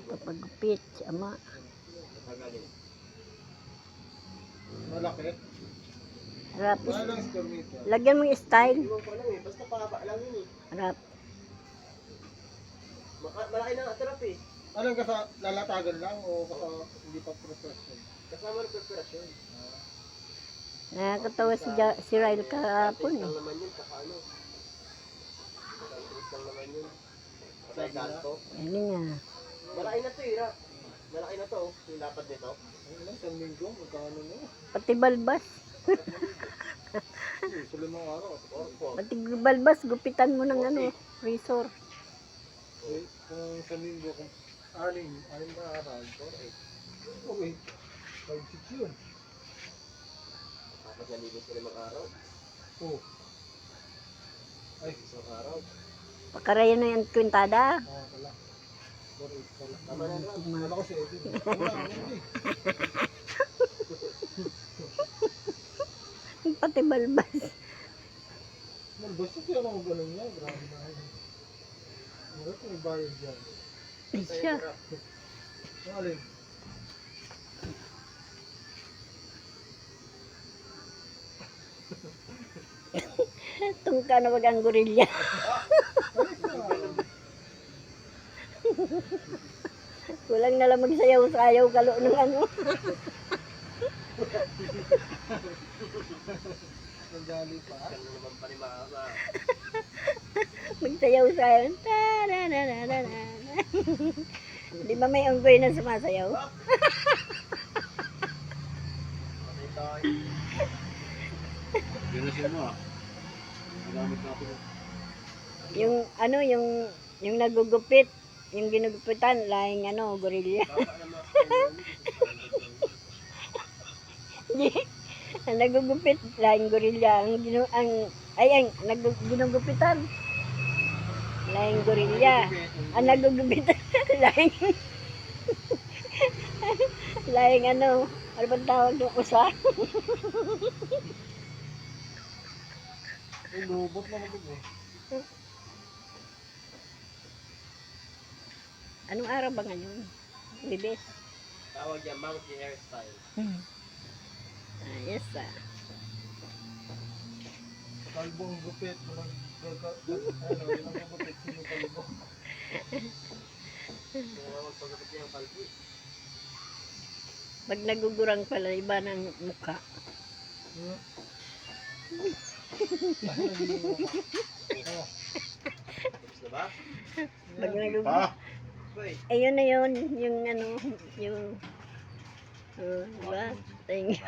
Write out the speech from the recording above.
Papagupit si ama. Malaki. Harap. Walang square meter. Lagyan mo yung style. Iwan ko lang eh, basta pahaba lang yun eh. Harap. Malaki na atrap eh. Anong lalatagan lang o hindi pa preparation? Kasama ng preparasyon. Nakakatawa si Ryle kahapon Lang eh. naman yun, saka ano. Lang naman yun. Patay kanto. Ano nga. Malaki na to eh, Rap. Malaki na to, yung lapad nito. Ano lang, isang linggo, magkano na? Pati balbas. Sa limang araw. Pati balbas, gupitan mo ng ano, razor. Eh, kung isang linggo, kung anim na araw, okay. 5-6 yun. Tapos nalibot ko limang araw. Oh. Ay, Isang araw. Pakarayan na yung kwintada. pala. Tama na Rap. Wala ko si Edwin. Wala, hindi. Pati balbas. Basta kaya ako ganun niya, grabe na yun. Wala ko may bayad dyan. Siya. Alin? Tungka na wag ang gorilla. Kulang na lang magsayaw-sayaw kalo ng ano. Nagdali pa. Ano naman pa ni Mama. Magsayaw-sayaw. Ta-da-da-da-da-da. Di ba may unggoy na sumasayaw? Patay tayo. Ganasin mo ah. Magamit na ako. Yung ano, yung nagugupit, yung ginugupitan, lahing ano, gorilla. Baka naman. Ang nagugupit, lahing gorilla. Ang ginugupitan, lahing gorilla. Ang nagugupitan, lahing ano, ano bang tawag ng usa? Ay, robot na mag eh. Anong araw ba ngayon? Bibis. Tawag niya monkey hairstyle. Yes ah. Kalbong gupit. Ano, yun ang gupit. Sino kalbo? Kung ako pagkakit niya ang kalbo. Pag nagugurang pala, iba ng mukha. Tapos na ba? Pag nagugurang. Boy. Ayun na yun, yung ano, yung, diba? Thank you.